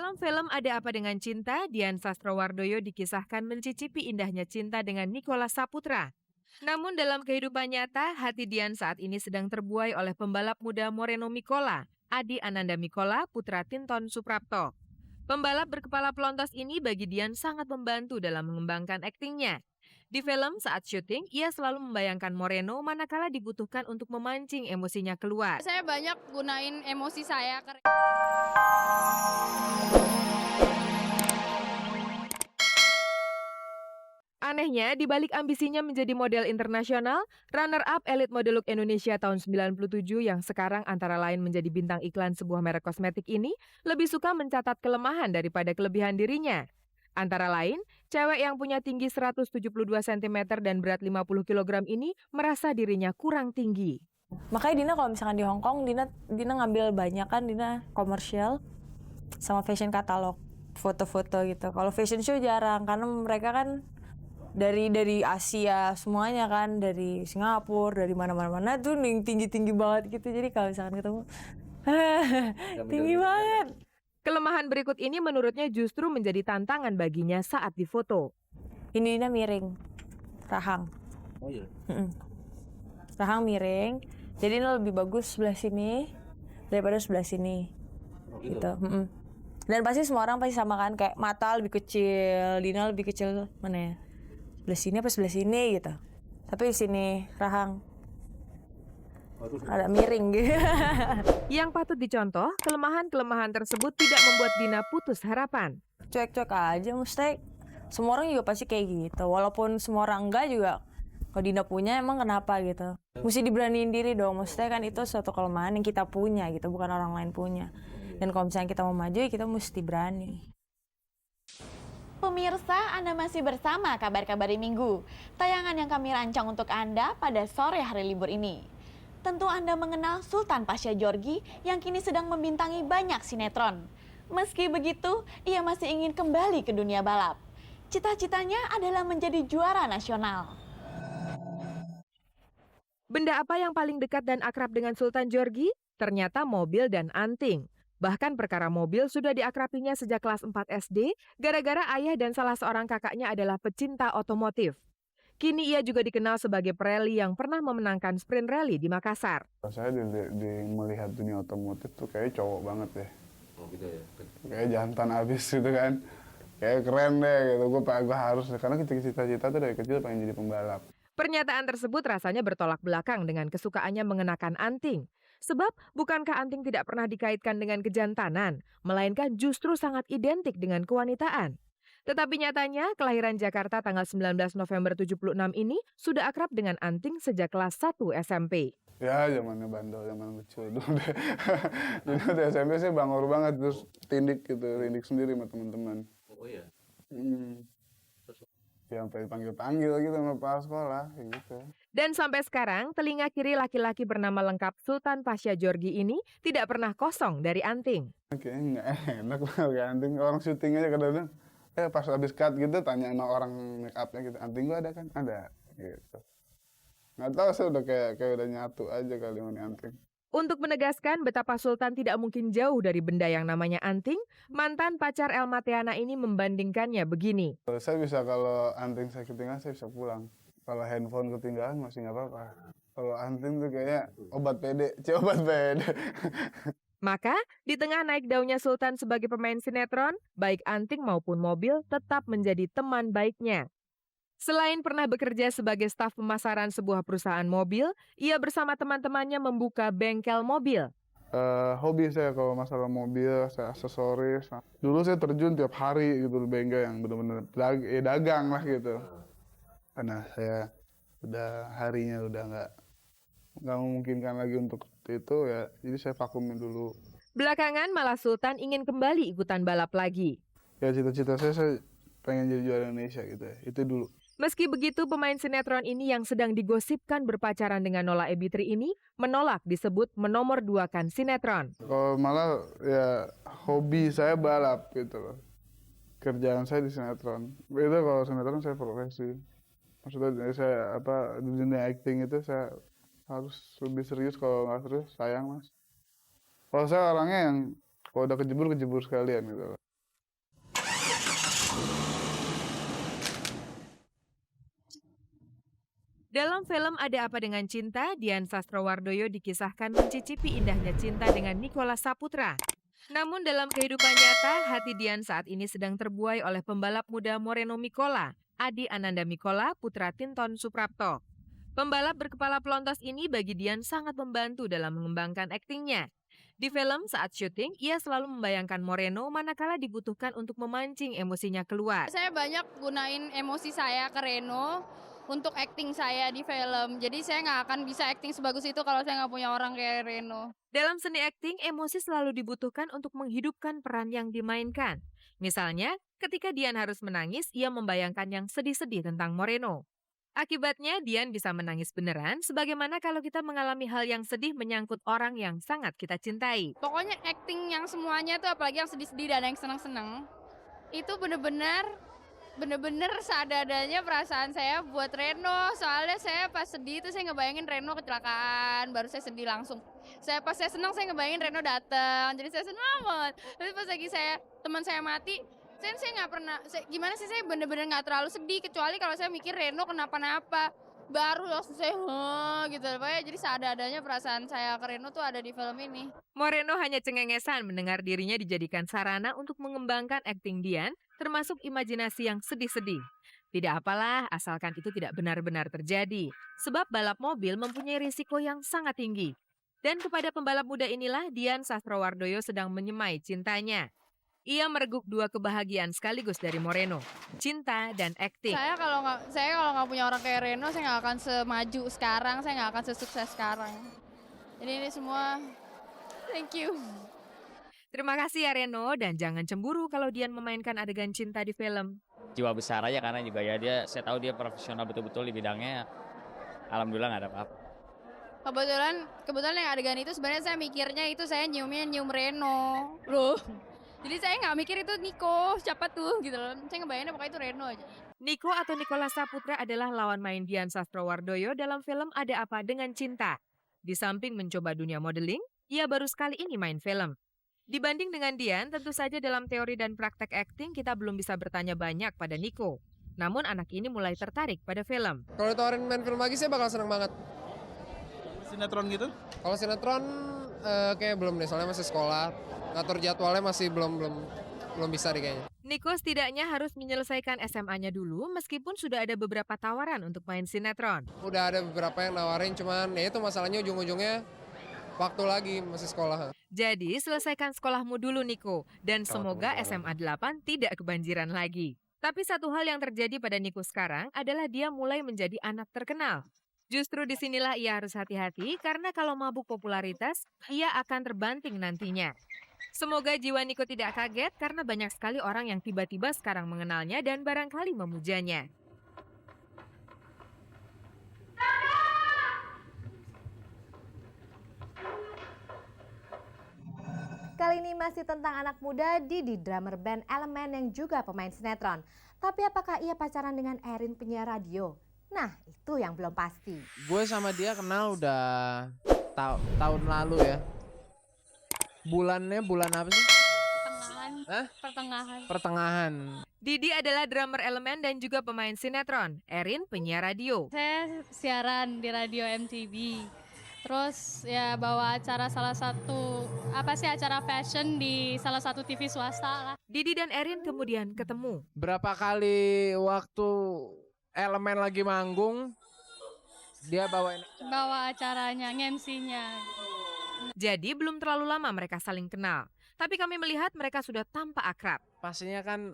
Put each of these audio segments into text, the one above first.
Dalam film Ada Apa Dengan Cinta, Dian Sastrowardoyo dikisahkan mencicipi indahnya cinta dengan Nicholas Saputra. Namun dalam kehidupan nyata, hati Dian saat ini sedang terbuai oleh pembalap muda Moreno Mikola, Adi Ananda Mikola, putra Tinton Suprapto. Pembalap berkepala pelontos ini bagi Dian sangat membantu dalam mengembangkan aktingnya. Di film saat syuting, ia selalu membayangkan Moreno manakala dibutuhkan untuk memancing emosinya keluar. Saya banyak gunain emosi saya. Anehnya, di balik ambisinya menjadi model internasional, runner-up Elite Model Look Indonesia tahun 97 yang sekarang antara lain menjadi bintang iklan sebuah merek kosmetik ini lebih suka mencatat kelemahan daripada kelebihan dirinya. Antara lain, cewek yang punya tinggi 172 cm dan berat 50 kg ini merasa dirinya kurang tinggi. Makanya Dina kalau misalkan di Hong Kong, Dina ngambil banyak kan, Dina komersial sama fashion katalog, foto-foto gitu. Kalau fashion show jarang, karena mereka kan dari Asia semuanya kan, dari Singapura, dari mana-mana tuh tinggi-tinggi banget gitu. Jadi kalau misalkan ketemu, tinggi banget. Kelemahan berikut ini menurutnya justru menjadi tantangan baginya saat difoto. Ini Dina miring, rahang. Oh iya. Rahang miring, jadi ini lebih bagus sebelah sini daripada sebelah sini. Oh, gitu. Gitu. Dan pasti semua orang pasti sama kan, kayak mata lebih kecil, Dina lebih kecil mana ya? Sebelah sini apa sebelah sini gitu. Tapi di sini rahang ada miring gitu. Yang patut dicontoh, kelemahan-kelemahan tersebut tidak membuat Dina putus harapan. Cuek-cuek aja mesti. Semua orang juga pasti kayak gitu. Walaupun semua orang enggak juga, kalau Dina punya emang kenapa gitu. Mesti diberaniin diri dong. Maksudnya kan itu suatu kelemahan yang kita punya gitu, bukan orang lain punya. Dan kalau misalnya kita mau maju, ya kita mesti berani. Pemirsa, Anda masih bersama Kabar-Kabar di Minggu. Tayangan yang kami rancang untuk Anda pada sore hari libur ini. Tentu Anda mengenal Sultan Pasha Djorghi yang kini sedang membintangi banyak sinetron. Meski begitu, ia masih ingin kembali ke dunia balap. Cita-citanya adalah menjadi juara nasional. Benda apa yang paling dekat dan akrab dengan Sultan Djorghi? Ternyata mobil dan anting. Bahkan perkara mobil sudah diakrabinya sejak kelas 4 SD, gara-gara ayah dan salah seorang kakaknya adalah pecinta otomotif. Kini ia juga dikenal sebagai pereli yang pernah memenangkan sprint rally di Makassar. Saya melihat dunia otomotif tuh kayak cowok banget deh. Oh gitu ya. Kayak jantan abis gitu kan. Kayak keren deh gitu. Gue harus, karena cita-cita tuh dari kecil pengen jadi pembalap. Pernyataan tersebut rasanya bertolak belakang dengan kesukaannya mengenakan anting. Sebab bukankah anting tidak pernah dikaitkan dengan kejantanan, melainkan justru sangat identik dengan kewanitaan. Tetapi nyatanya, kelahiran Jakarta tanggal 19 November 76 ini sudah akrab dengan anting sejak kelas 1 SMP. Ya zamannya bandel, zaman kecil dulu deh. Jadi waktu SMP sih bangor banget, terus tindik sendiri sama teman-teman. Oh iya. Ya sampai panggil-panggil gitu sama kepala sekolah, kayak gitu. Dan sampai sekarang, telinga kiri laki-laki bernama lengkap Sultan Pasha Djorghi ini tidak pernah kosong dari anting. Kayaknya nggak enak lah pakai anting. Orang syuting aja kadang-kadang, pas habis cut gitu tanya sama orang make upnya gitu, anting gua ada kan? Ada, gitu. Nggak tahu sih udah kayak udah nyatu aja kali sama anting. Untuk menegaskan betapa Sultan tidak mungkin jauh dari benda yang namanya anting, mantan pacar Elma Theana ini membandingkannya begini. Saya bisa, kalau anting saya ketinggalan saya bisa pulang. Kalau handphone ketinggalan masih nggak apa-apa. Kalau anting tuh kayak obat pede. Maka, di tengah naik daunnya Sultan sebagai pemain sinetron, baik anting maupun mobil tetap menjadi teman baiknya. Selain pernah bekerja sebagai staf pemasaran sebuah perusahaan mobil, ia bersama teman-temannya membuka bengkel mobil. Hobi saya kalau masalah mobil, saya aksesoris. Dulu saya terjun tiap hari gitu di bengkel yang benar-benar dagang lah gitu. Karena saya udah harinya udah nggak memungkinkan lagi untuk itu ya, jadi saya vakumin dulu. Belakangan malah Sultan ingin kembali ikutan balap lagi. Ya cita-cita saya pengen jadi juara Indonesia gitu ya, itu dulu. Meski begitu, pemain sinetron ini yang sedang digosipkan berpacaran dengan Nola Ebitri ini menolak disebut menomorduakan sinetron. Kalau malah ya hobi saya balap gitu loh. Kerjaan saya di sinetron. Itu kalau sinetron saya profesi. Maksudnya saya di dunia acting itu saya harus lebih serius, kalau nggak serius sayang mas. Kalau saya orangnya yang kalau udah kejebur sekalian gitu loh. Dalam film Ada Apa Dengan Cinta, Dian Sastrowardoyo dikisahkan mencicipi indahnya cinta dengan Nicholas Saputra. Namun dalam kehidupan nyata, hati Dian saat ini sedang terbuai oleh pembalap muda Moreno Mikola, Adi Ananda Mikola, putra Tinton Suprapto. Pembalap berkepala pelontos ini bagi Dian sangat membantu dalam mengembangkan aktingnya. Di film saat syuting, ia selalu membayangkan Moreno manakala dibutuhkan untuk memancing emosinya keluar. Saya banyak gunain emosi saya ke Reno untuk acting saya di film. Jadi saya nggak akan bisa acting sebagus itu kalau saya nggak punya orang kayak Reno. Dalam seni akting, emosi selalu dibutuhkan untuk menghidupkan peran yang dimainkan. Misalnya, ketika Dian harus menangis, ia membayangkan yang sedih-sedih tentang Moreno. Akibatnya, Dian bisa menangis beneran, sebagaimana kalau kita mengalami hal yang sedih menyangkut orang yang sangat kita cintai. Pokoknya acting yang semuanya tuh, apalagi yang sedih-sedih dan yang senang-senang, itu bener-bener seadanya perasaan saya buat Reno. Soalnya saya pas sedih itu saya ngebayangin Reno kecelakaan, baru saya sedih langsung. Pas saya senang saya ngebayangin Reno datang, jadi saya senang banget. Tapi pas lagi teman saya mati, saya nggak pernah, gimana sih, saya bener-bener nggak terlalu sedih, kecuali kalau saya mikir Reno kenapa-napa, baru langsung saya gitu. Pokoknya jadi seadanya perasaan saya ke Reno tuh ada di film ini. Moreno hanya cengengesan mendengar dirinya dijadikan sarana untuk mengembangkan akting Dian, termasuk imajinasi yang sedih-sedih. Tidak apalah, asalkan itu tidak benar-benar terjadi. Sebab balap mobil mempunyai risiko yang sangat tinggi. Dan kepada pembalap muda inilah Dian Sastrowardoyo sedang menyemai cintanya. Ia mereguk dua kebahagiaan sekaligus dari Moreno, cinta dan akting. Saya kalau nggak punya orang kayak Reno, saya nggak akan semaju sekarang, saya nggak akan sesukses sekarang. Jadi ini semua, thank you. Terima kasih ya Reno, dan jangan cemburu kalau Dian memainkan adegan cinta di film. Jiwa besar aja karena juga ya saya tahu dia profesional betul-betul di bidangnya. Alhamdulillah nggak ada apa-apa. Kebetulan yang adegan itu sebenarnya saya mikirnya itu saya nyium Reno, loh. Jadi saya nggak mikir itu Niko, siapa tuh gitu loh. Saya ngebayanginnya pokoknya itu Reno aja. Niko atau Nicholas Saputra adalah lawan main Dian Sastrowardoyo dalam film Ada Apa Dengan Cinta. Di samping mencoba dunia modeling, ia baru sekali ini main film. Dibanding dengan Dian, tentu saja dalam teori dan praktek akting kita belum bisa bertanya banyak pada Niko. Namun anak ini mulai tertarik pada film. Kalau ditawarin main film lagi saya bakal seneng banget. Sinetron gitu? Kalau sinetron kayak belum deh, soalnya masih sekolah. Ngatur jadwalnya masih belum bisa deh kayaknya. Niko setidaknya harus menyelesaikan SMA-nya dulu meskipun sudah ada beberapa tawaran untuk main sinetron. Udah ada beberapa yang nawarin, cuman ya itu masalahnya ujung-ujungnya waktu lagi masih sekolah. Jadi selesaikan sekolahmu dulu Niko, dan semoga SMA 8 tidak kebanjiran lagi. Tapi satu hal yang terjadi pada Niko sekarang adalah dia mulai menjadi anak terkenal. Justru disinilah ia harus hati-hati karena kalau mabuk popularitas, ia akan terbanting nantinya. Semoga jiwa Niko tidak kaget karena banyak sekali orang yang tiba-tiba sekarang mengenalnya dan barangkali memujanya. Kali ini masih tentang anak muda Didi, drummer band Elemen yang juga pemain sinetron. Tapi apakah ia pacaran dengan Erin penyiar radio? Nah, itu yang belum pasti. Gue sama dia kenal udah tahun lalu ya. Bulannya bulan apa sih? Pertengahan. Didi adalah drummer Elemen dan juga pemain sinetron. Erin penyiar radio. Saya siaran di radio MTV. Terus ya bawa acara acara fashion di salah satu TV swasta lah. Didi dan Erin kemudian ketemu. Berapa kali waktu Elemen lagi manggung, dia Bawa acaranya, MC-nya. Jadi belum terlalu lama mereka saling kenal. Tapi kami melihat mereka sudah tampak akrab. pastinya kan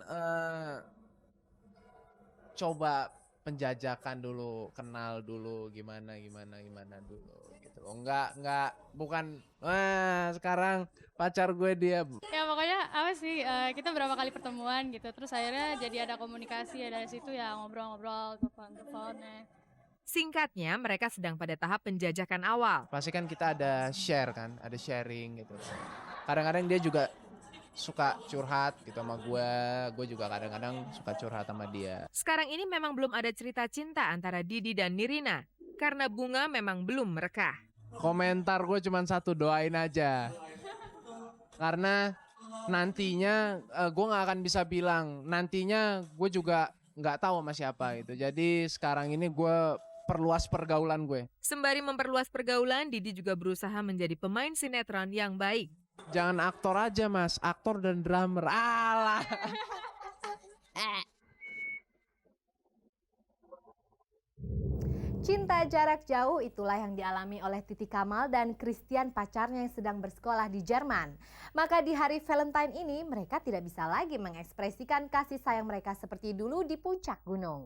coba penjajakan dulu, kenal dulu gimana dulu gitu loh. Bukan sekarang pacar gue dia. Ya pokoknya kita berapa kali pertemuan gitu, terus akhirnya jadi ada komunikasi ya, dari situ ya ngobrol-ngobrol, telepon-teleponnya. Singkatnya, mereka sedang pada tahap penjajakan awal. Pasti kan kita ada share kan, ada sharing gitu. Kadang-kadang dia juga suka curhat gitu sama gue juga kadang-kadang suka curhat sama dia. Sekarang ini memang belum ada cerita cinta antara Didi dan Nirina, karena bunga memang belum merekah. Komentar gue cuma satu, doain aja. Karena nantinya gue nggak akan bisa bilang. Nantinya gue juga nggak tahu sama siapa gitu. Jadi sekarang ini gue perluas pergaulan gue. Sembari memperluas pergaulan, Didi juga berusaha menjadi pemain sinetron yang baik. Jangan aktor aja mas, aktor dan drummer. Alah. Cinta jarak jauh itulah yang dialami oleh Titi Kamal dan Christian pacarnya yang sedang bersekolah di Jerman. Maka di hari Valentine ini mereka tidak bisa lagi mengekspresikan kasih sayang mereka seperti dulu di puncak gunung.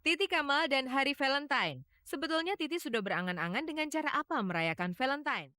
Titi Kamal dan hari Valentine. Sebetulnya Titi sudah berangan-angan dengan cara apa merayakan Valentine.